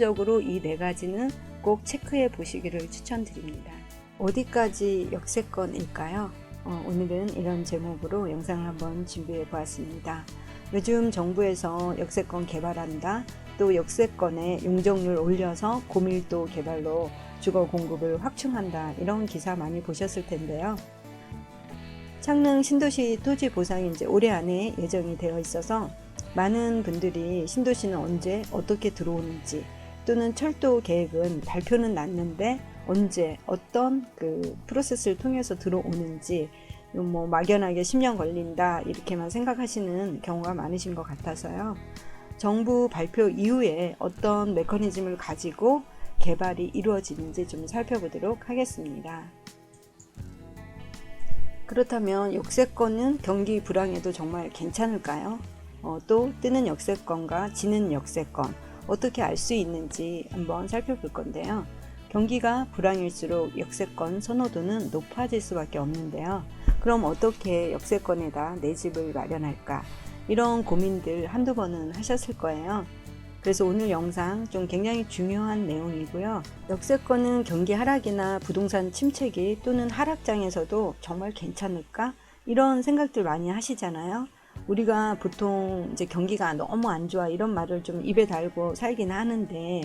적으로 이 네 가지는 꼭 체크해 보시기를 추천드립니다. 어디까지 역세권일까요? 오늘은 이런 제목으로 영상을 한번 준비해 보았습니다. 요즘 정부에서 역세권 개발한다, 또 역세권의 용적률 올려서 고밀도 개발로 주거 공급을 확충한다, 이런 기사 많이 보셨을 텐데요. 창릉 신도시 토지 보상이 이제 올해 안에 예정이 되어 있어서 많은 분들이 신도시는 언제 어떻게 들어오는지, 또는 철도 계획은 발표는 났는데 언제 어떤 그 프로세스를 통해서 들어오는지 뭐 막연하게 10년 걸린다 이렇게만 생각하시는 경우가 많으신 것 같아서요. 정부 발표 이후에 어떤 메커니즘을 가지고 개발이 이루어지는지 좀 살펴보도록 하겠습니다. 그렇다면 역세권은 경기 불황에도 정말 괜찮을까요? 또 뜨는 역세권과 지는 역세권 어떻게 알 수 있는지 한번 살펴볼 건데요. 경기가 불황일수록 역세권 선호도는 높아질 수밖에 없는데요. 그럼 어떻게 역세권에다 내 집을 마련할까? 이런 고민들 한두 번은 하셨을 거예요. 그래서 오늘 영상 좀 굉장히 중요한 내용이고요. 역세권은 경기 하락이나 부동산 침체기 또는 하락장에서도 정말 괜찮을까? 이런 생각들 많이 하시잖아요. 우리가 보통 이제 경기가 너무 안 좋아 이런 말을 좀 입에 달고 살긴 하는데,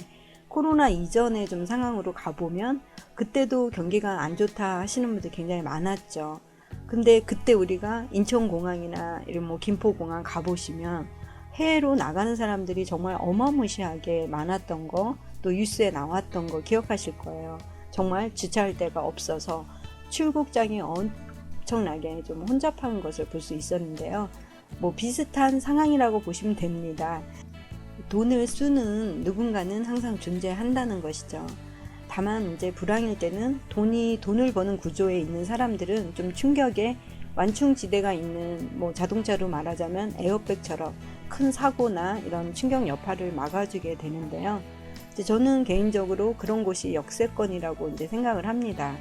코로나 이전의 좀 상황으로 가보면 그때도 경기가 안 좋다 하시는 분들 굉장히 많았죠. 근데 그때 우리가 인천공항이나 이런 뭐 김포공항 가보시면 해외로 나가는 사람들이 정말 어마무시하게 많았던 거, 또 뉴스에 나왔던 거 기억하실 거예요. 정말 주차할 데가 없어서 출국장이 엄청나게 좀 혼잡한 것을 볼 수 있었는데요. 뭐 비슷한 상황이라고 보시면 됩니다. 돈을 쓰는 누군가는 항상 존재한다는 것이죠. 다만 이제 불황일 때는 돈을 버는 구조에 있는 사람들은 좀 충격에 완충지대가 있는, 뭐 자동차로 말하자면 에어백처럼 큰 사고나 이런 충격 여파를 막아주게 되는데요. 이제 저는 개인적으로 그런 곳이 역세권이라고 이제 생각을 합니다.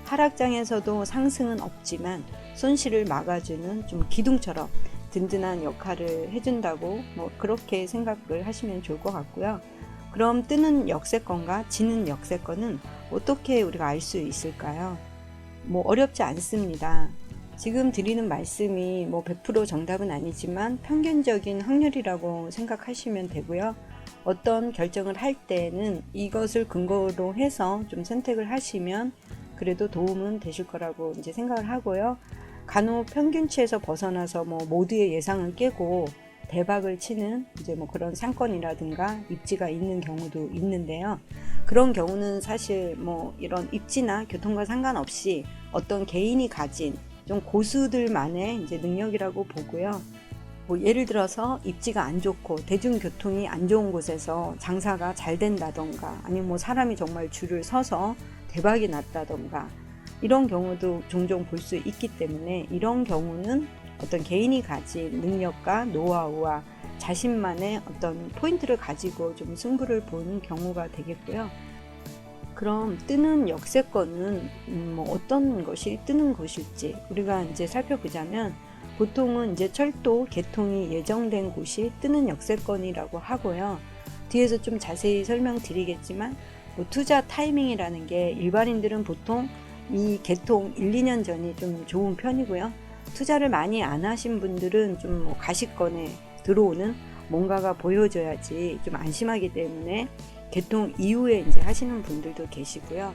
하락장에서도 상승은 없지만 손실을 막아주는 좀 기둥처럼 든든한 역할을 해준다고 뭐 그렇게 생각을 하시면 좋을 것 같고요. 그럼 뜨는 역세권과 지는 역세권은 어떻게 우리가 알 수 있을까요? 뭐 어렵지 않습니다. 지금 드리는 말씀이 뭐 100% 정답은 아니지만 평균적인 확률이라고 생각하시면 되고요. 어떤 결정을 할 때는 이것을 근거로 해서 좀 선택을 하시면 그래도 도움은 되실 거라고 이제 생각을 하고요. 간혹 평균치에서 벗어나서 뭐 모두의 예상을 깨고 대박을 치는 이제 뭐 그런 상권이라든가 입지가 있는 경우도 있는데요. 그런 경우는 사실 뭐 이런 입지나 교통과 상관없이 어떤 개인이 가진 좀 고수들만의 이제 능력이라고 보고요. 뭐 예를 들어서 입지가 안 좋고 대중교통이 안 좋은 곳에서 장사가 잘 된다던가, 아니면 뭐 사람이 정말 줄을 서서 대박이 났다던가, 이런 경우도 종종 볼 수 있기 때문에 이런 경우는 어떤 개인이 가진 능력과 노하우와 자신만의 어떤 포인트를 가지고 좀 승부를 보는 경우가 되겠고요. 그럼 뜨는 역세권은 뭐 어떤 것이 뜨는 것일지 우리가 이제 살펴보자면, 보통은 이제 철도 개통이 예정된 곳이 뜨는 역세권이라고 하고요. 뒤에서 좀 자세히 설명드리겠지만 뭐 투자 타이밍이라는 게 일반인들은 보통 이 개통 1, 2년 전이 좀 좋은 편이고요. 투자를 많이 안 하신 분들은 좀 뭐 가시권에 들어오는 뭔가가 보여줘야지 좀 안심하기 때문에 개통 이후에 이제 하시는 분들도 계시고요.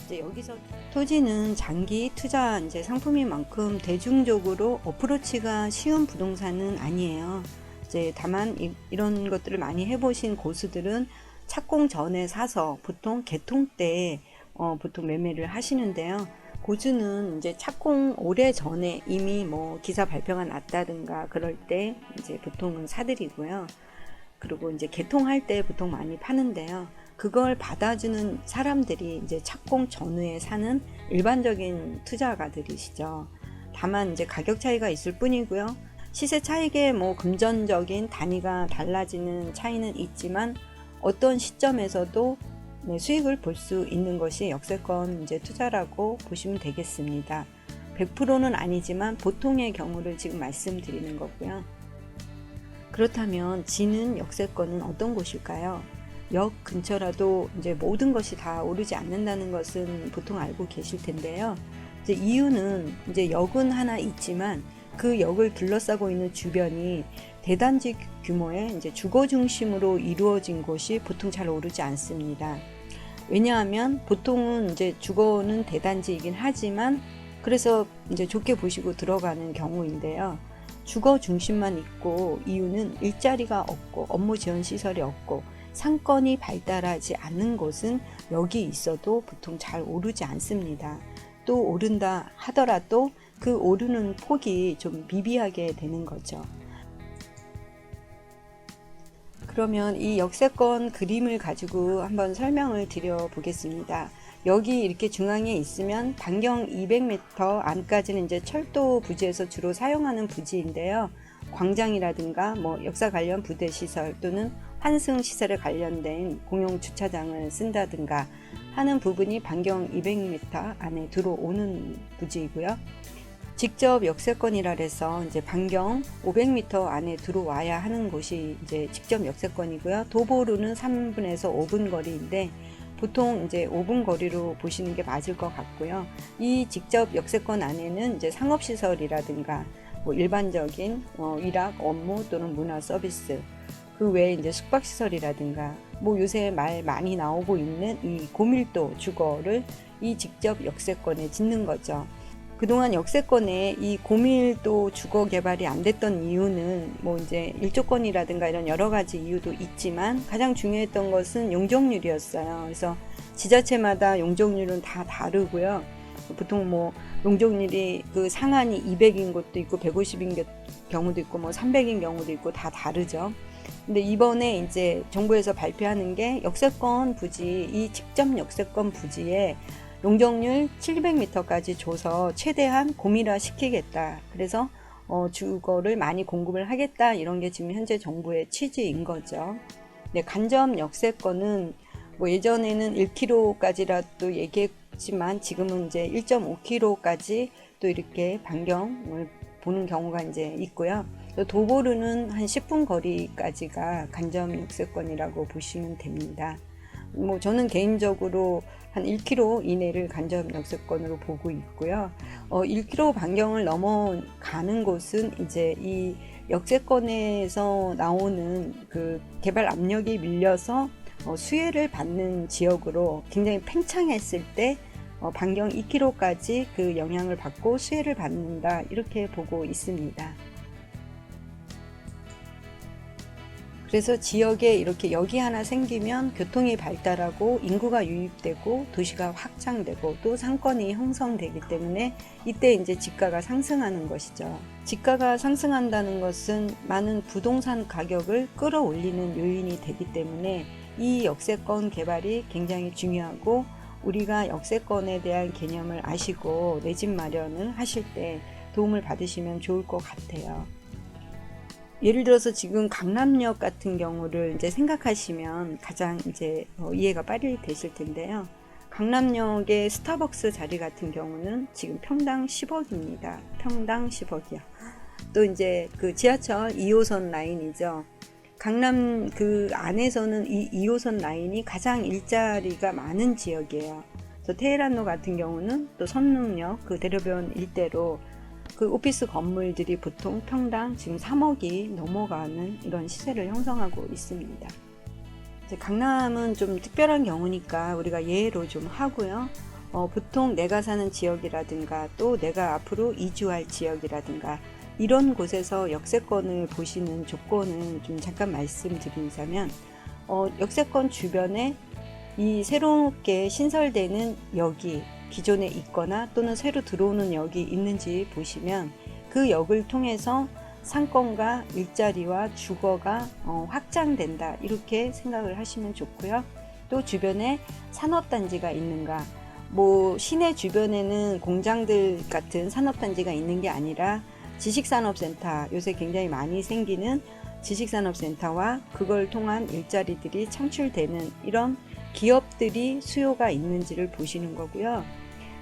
이제 여기서 토지는 장기 투자 이제 상품인 만큼 대중적으로 어프로치가 쉬운 부동산은 아니에요. 이제 다만 이런 것들을 많이 해보신 고수들은 착공 전에 사서 보통 개통 때 보통 매매를 하시는데요. 고수는 이제 착공 오래 전에 이미 뭐 기사 발표가 났다든가 그럴 때 이제 보통은 사들이고요. 그리고 이제 개통할 때 보통 많이 파는데요. 그걸 받아주는 사람들이 이제 착공 전후에 사는 일반적인 투자가들이시죠. 다만 이제 가격 차이가 있을 뿐이고요. 시세 차익의 뭐 금전적인 단위가 달라지는 차이는 있지만 어떤 시점에서도 수익을 볼 수 있는 것이 역세권 이제 투자라고 보시면 되겠습니다. 100%는 아니지만 보통의 경우를 지금 말씀드리는 거고요. 그렇다면 지는 역세권은 어떤 곳일까요? 역 근처라도 이제 모든 것이 다 오르지 않는다는 것은 보통 알고 계실 텐데요. 이제 이유는 이제 역은 하나 있지만 그 역을 둘러싸고 있는 주변이 대단지 규모의 이제 주거 중심으로 이루어진 곳이 보통 잘 오르지 않습니다. 왜냐하면 보통은 이제 주거는 대단지이긴 하지만 그래서 이제 좋게 보시고 들어가는 경우인데요. 주거 중심만 있고 이유는 일자리가 없고 업무 지원 시설이 없고 상권이 발달하지 않는 곳은 여기 있어도 보통 잘 오르지 않습니다. 또 오른다 하더라도 그 오르는 폭이 좀 미비하게 되는 거죠. 그러면 이 역세권 그림을 가지고 한번 설명을 드려 보겠습니다. 여기 이렇게 중앙에 있으면 반경 200m 안까지는 이제 철도 부지에서 주로 사용하는 부지인데요. 광장이라든가 뭐 역사 관련 부대 시설 또는 환승 시설에 관련된 공용 주차장을 쓴다든가 하는 부분이 반경 200m 안에 들어오는 부지이고요. 직접 역세권이라 해서 이제 반경 500m 안에 들어와야 하는 곳이 이제 직접 역세권이고요. 도보로는 3분에서 5분 거리인데 보통 이제 5분 거리로 보시는 게 맞을 것 같고요. 이 직접 역세권 안에는 이제 상업시설이라든가 뭐 일반적인 일학, 업무 또는 문화 서비스, 그 외에 이제 숙박시설이라든가 뭐 요새 말 많이 나오고 있는 이 고밀도 주거를 이 직접 역세권에 짓는 거죠. 그동안 역세권에 이 고밀도 주거 개발이 안 됐던 이유는 뭐 이제 일조권이라든가 이런 여러 가지 이유도 있지만 가장 중요했던 것은 용적률이었어요. 그래서 지자체마다 용적률은 다 다르고요. 보통 뭐 용적률이 그 상한이 200인 곳도 있고 150인 경우도 있고 뭐 300인 경우도 있고 다 다르죠. 근데 이번에 이제 정부에서 발표하는 게 역세권 부지, 이 직접 역세권 부지에 용적률 700m까지 줘서 최대한 고밀화 시키겠다. 그래서 주거를 많이 공급을 하겠다. 이런 게 지금 현재 정부의 취지인 거죠. 네, 간접 역세권은 뭐 예전에는 1km까지라도 얘기했지만 지금은 이제 1.5km까지 또 이렇게 반경을 보는 경우가 이제 있고요. 도보로는 한 10분 거리까지가 간접 역세권이라고 보시면 됩니다. 뭐 저는 개인적으로 한 1km 이내를 간접 역세권으로 보고 있고요. 1km 반경을 넘어가는 곳은 이제 이 역세권에서 나오는 그 개발 압력이 밀려서 수혜를 받는 지역으로 굉장히 팽창했을 때 반경 2km까지 그 영향을 받고 수혜를 받는다, 이렇게 보고 있습니다. 그래서 지역에 이렇게 역이 하나 생기면 교통이 발달하고 인구가 유입되고 도시가 확장되고 또 상권이 형성되기 때문에 이때 이제 집가가 상승하는 것이죠. 집가가 상승한다는 것은 많은 부동산 가격을 끌어올리는 요인이 되기 때문에 이 역세권 개발이 굉장히 중요하고, 우리가 역세권에 대한 개념을 아시고 내 집 마련을 하실 때 도움을 받으시면 좋을 것 같아요. 예를 들어서 지금 강남역 같은 경우를 이제 생각하시면 가장 이제 이해가 빨리 되실 텐데요. 강남역의 스타벅스 자리 같은 경우는 지금 평당 10억입니다. 평당 10억이요. 또 이제 그 지하철 2호선 라인이죠. 강남 그 안에서는 이 2호선 라인이 가장 일자리가 많은 지역이에요. 그래서 테헤란로 같은 경우는 또 선릉역 그 대로변 일대로 그 오피스 건물들이 보통 평당 지금 3억이 넘어가는 이런 시세를 형성하고 있습니다. 이제 강남은 좀 특별한 경우니까 우리가 예로 좀 하고요. 보통 내가 사는 지역이라든가 또 내가 앞으로 이주할 지역이라든가 이런 곳에서 역세권을 보시는 조건을 좀 잠깐 말씀드리자면, 역세권 주변에 이 새롭게 신설되는 역이 기존에 있거나 또는 새로 들어오는 역이 있는지 보시면 그 역을 통해서 상권과 일자리와 주거가 확장된다, 이렇게 생각을 하시면 좋고요. 또 주변에 산업단지가 있는가, 뭐 시내 주변에는 공장들 같은 산업단지가 있는 게 아니라 지식산업센터, 요새 굉장히 많이 생기는 지식산업센터와 그걸 통한 일자리들이 창출되는 이런 기업들이 수요가 있는지를 보시는 거고요.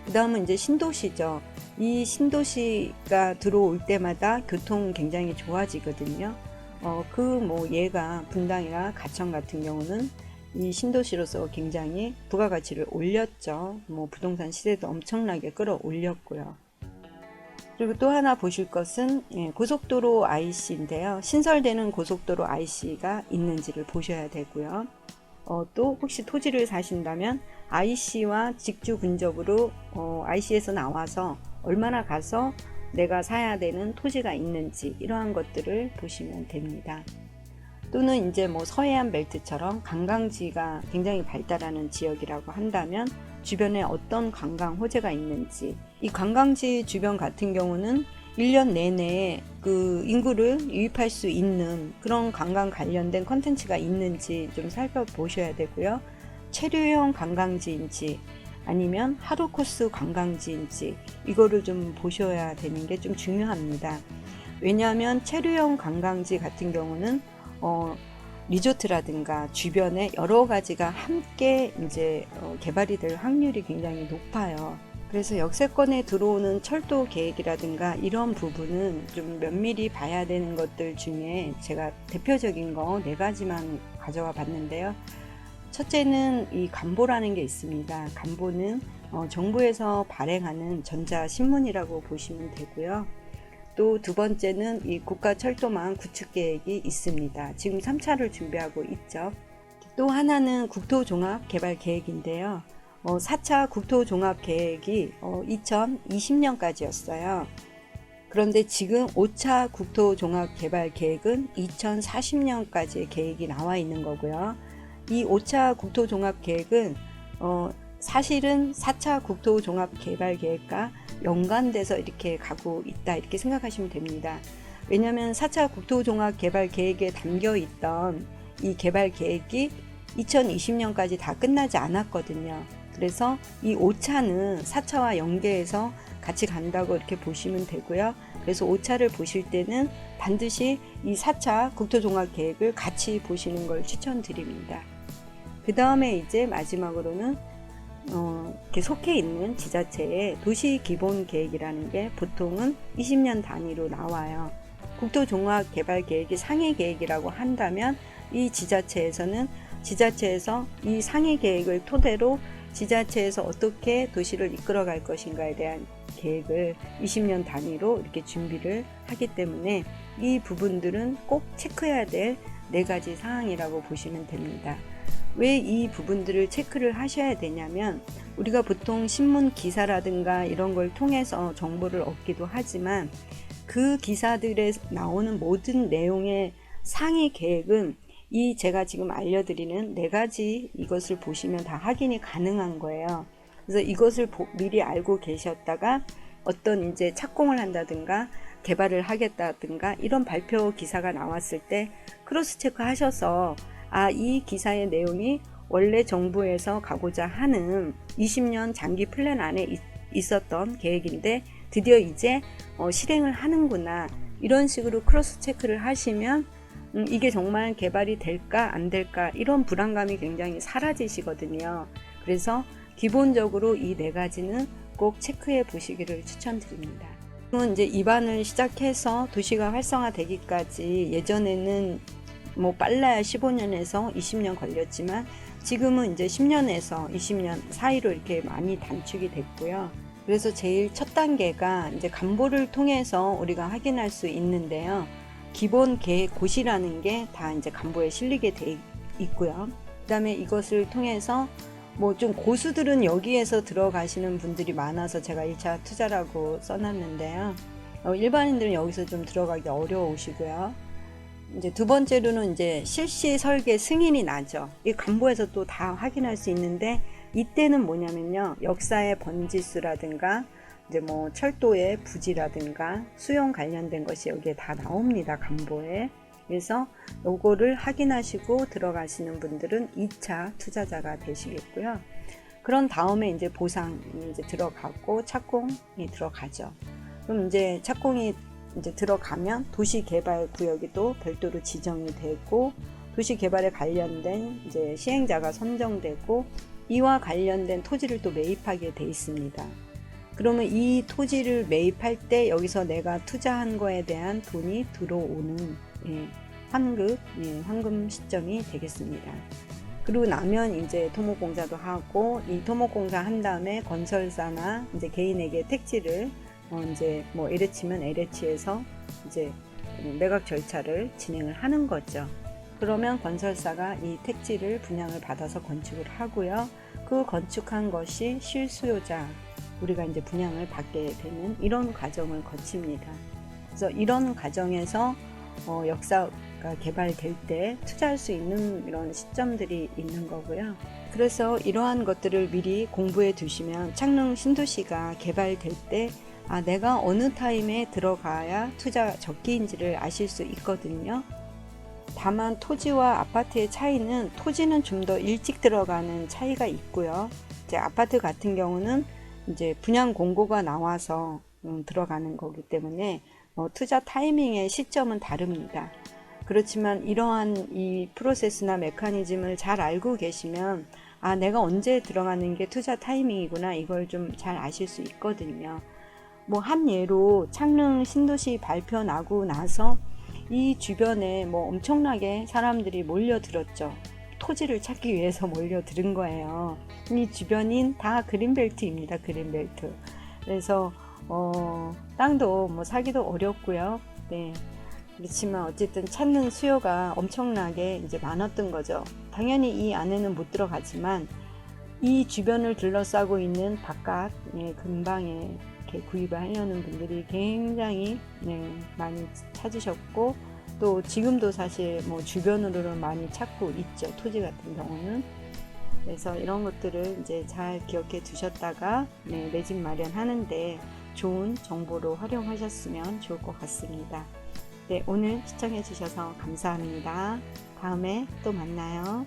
그 다음은 이제 신도시죠. 이 신도시가 들어올 때마다 교통은 굉장히 좋아지거든요. 그 뭐 예가 분당이나 가천 같은 경우는 이 신도시로서 굉장히 부가가치를 올렸죠. 뭐 부동산 시세도 엄청나게 끌어올렸고요. 그리고 또 하나 보실 것은 고속도로 IC인데요. 신설되는 고속도로 IC가 있는지를 보셔야 되고요. 또 혹시 토지를 사신다면 IC와 직주 근접으로 IC에서 나와서 얼마나 가서 내가 사야 되는 토지가 있는지 이러한 것들을 보시면 됩니다. 또는 이제 뭐 서해안 벨트처럼 관광지가 굉장히 발달하는 지역이라고 한다면 주변에 어떤 관광 호재가 있는지, 이 관광지 주변 같은 경우는 1년 내내 그 인구를 유입할 수 있는 그런 관광 관련된 컨텐츠가 있는지 좀 살펴보셔야 되고요. 체류형 관광지인지 아니면 하루 코스 관광지인지 이거를 좀 보셔야 되는 게 좀 중요합니다. 왜냐하면 체류형 관광지 같은 경우는 리조트라든가 주변에 여러 가지가 함께 이제 개발이 될 확률이 굉장히 높아요. 그래서 역세권에 들어오는 철도 계획이라든가 이런 부분은 좀 면밀히 봐야 되는 것들 중에 제가 대표적인 거 4가지만 가져와 봤는데요. 첫째는 이 간보라는 게 있습니다. 간보는 정부에서 발행하는 전자신문이라고 보시면 되고요. 또 두 번째는 이 국가철도망 구축 계획이 있습니다. 지금 3차를 준비하고 있죠. 또 하나는 국토종합개발 계획인데요. 4차 국토종합계획이 2020년까지였어요. 그런데 지금 5차 국토종합개발계획은 2040년까지의 계획이 나와 있는 거고요. 이 5차 국토종합계획은 사실은 4차 국토종합개발계획과 연관돼서 이렇게 가고 있다 이렇게 생각하시면 됩니다. 왜냐하면 4차 국토종합개발계획에 담겨 있던 이 개발계획이 2020년까지 다 끝나지 않았거든요. 그래서 이 5차는 4차와 연계해서 같이 간다고 이렇게 보시면 되고요. 그래서 5차를 보실 때는 반드시 이 4차 국토종합계획을 같이 보시는 걸 추천드립니다. 그 다음에 이제 마지막으로는 이렇게 속해 있는 지자체의 도시기본계획이라는 게 보통은 20년 단위로 나와요. 국토종합개발계획이 상해계획이라고 한다면 이 지자체에서는 지자체에서 이 상해계획을 토대로 지자체에서 어떻게 도시를 이끌어갈 것인가에 대한 계획을 20년 단위로 이렇게 준비를 하기 때문에 이 부분들은 꼭 체크해야 될 4가지 사항이라고 보시면 됩니다. 왜 이 부분들을 체크를 하셔야 되냐면 우리가 보통 신문 기사라든가 이런 걸 통해서 정보를 얻기도 하지만 그 기사들에 나오는 모든 내용의 상위 계획은 이 제가 지금 알려드리는 4가지 이것을 보시면 다 확인이 가능한 거예요. 그래서 이것을 미리 알고 계셨다가 어떤 이제 착공을 한다든가 개발을 하겠다든가 이런 발표 기사가 나왔을 때 크로스 체크 하셔서 이 기사의 내용이 원래 정부에서 가고자 하는 20년 장기 플랜 안에 있었던 계획인데 드디어 이제 실행을 하는구나 이런 식으로 크로스 체크를 하시면 이게 정말 개발이 될까 안 될까 이런 불안감이 굉장히 사라지시거든요. 그래서 기본적으로 이 4가지는 꼭 체크해 보시기를 추천드립니다. 이제 입안을 시작해서 도시가 활성화되기까지 예전에는 뭐 빨라야 15년에서 20년 걸렸지만 지금은 이제 10년에서 20년 사이로 이렇게 많이 단축이 됐고요. 그래서 제일 첫 단계가 이제 간보를 통해서 우리가 확인할 수 있는데요. 기본 계획 고시라는 게 다 이제 간보에 실리게 돼 있고요. 그다음에 이것을 통해서 뭐 좀 고수들은 여기에서 들어가시는 분들이 많아서 제가 1차 투자라고 써놨는데요. 일반인들은 여기서 좀 들어가기 어려우시고요. 이제 두 번째로는 이제 실시 설계 승인이 나죠. 이 간보에서 또 다 확인할 수 있는데 이때는 뭐냐면요. 역사의 번지수라든가 이제 뭐 철도의 부지라든가 수용 관련된 것이 여기에 다 나옵니다. 간보에. 그래서 요거를 확인하시고 들어가시는 분들은 2차 투자자가 되시겠고요. 그런 다음에 이제 보상이 이제 들어가고 착공이 들어가죠. 그럼 이제 착공이 이제 들어가면 도시개발구역이 또 별도로 지정이 되고 도시개발에 관련된 이제 시행자가 선정되고 이와 관련된 토지를 또 매입하게 돼 있습니다. 그러면 이 토지를 매입할 때 여기서 내가 투자한 거에 대한 돈이 들어오는 환급, 환금 시점이 되겠습니다. 그리고 나면 이제 토목공사도 하고, 이 토목공사 한 다음에 건설사나 이제 개인에게 택지를 이제 뭐 LH면 LH에서 이제 매각 절차를 진행을 하는 거죠. 그러면 건설사가 이 택지를 분양을 받아서 건축을 하고요. 그 건축한 것이 실수요자, 우리가 이제 분양을 받게 되는 이런 과정을 거칩니다. 그래서 이런 과정에서 역사가 개발될 때 투자할 수 있는 이런 시점들이 있는 거고요. 그래서 이러한 것들을 미리 공부해 두시면 창릉 신도시가 개발될 때 내가 어느 타임에 들어가야 투자 적기인지를 아실 수 있거든요. 다만 토지와 아파트의 차이는, 토지는 좀 더 일찍 들어가는 차이가 있고요. 이제 아파트 같은 경우는 이제 분양 공고가 나와서 들어가는 거기 때문에 투자 타이밍의 시점은 다릅니다. 그렇지만 이러한 이 프로세스나 메커니즘을 잘 알고 계시면 내가 언제 들어가는 게 투자 타이밍이구나, 이걸 좀 잘 아실 수 있거든요. 뭐 한 예로 창릉 신도시 발표 나고 나서 이 주변에 뭐 엄청나게 사람들이 몰려들었죠. 토지를 찾기 위해서 몰려들은 거예요. 이 주변인 다 그린벨트입니다. 그린벨트. 그래서 땅도 뭐 사기도 어렵고요. 네. 그렇지만 어쨌든 찾는 수요가 엄청나게 이제 많았던 거죠. 당연히 이 안에는 못 들어가지만 이 주변을 둘러싸고 있는 바깥 근방에 이렇게 구입을 하려는 분들이 굉장히 많이 찾으셨고, 또 지금도 사실 뭐 주변으로는 많이 찾고 있죠. 토지 같은 경우는. 그래서 이런 것들을 이제 잘 기억해 두셨다가 내 집 마련하는데 좋은 정보로 활용하셨으면 좋을 것 같습니다. 네, 오늘 시청해 주셔서 감사합니다. 다음에 또 만나요.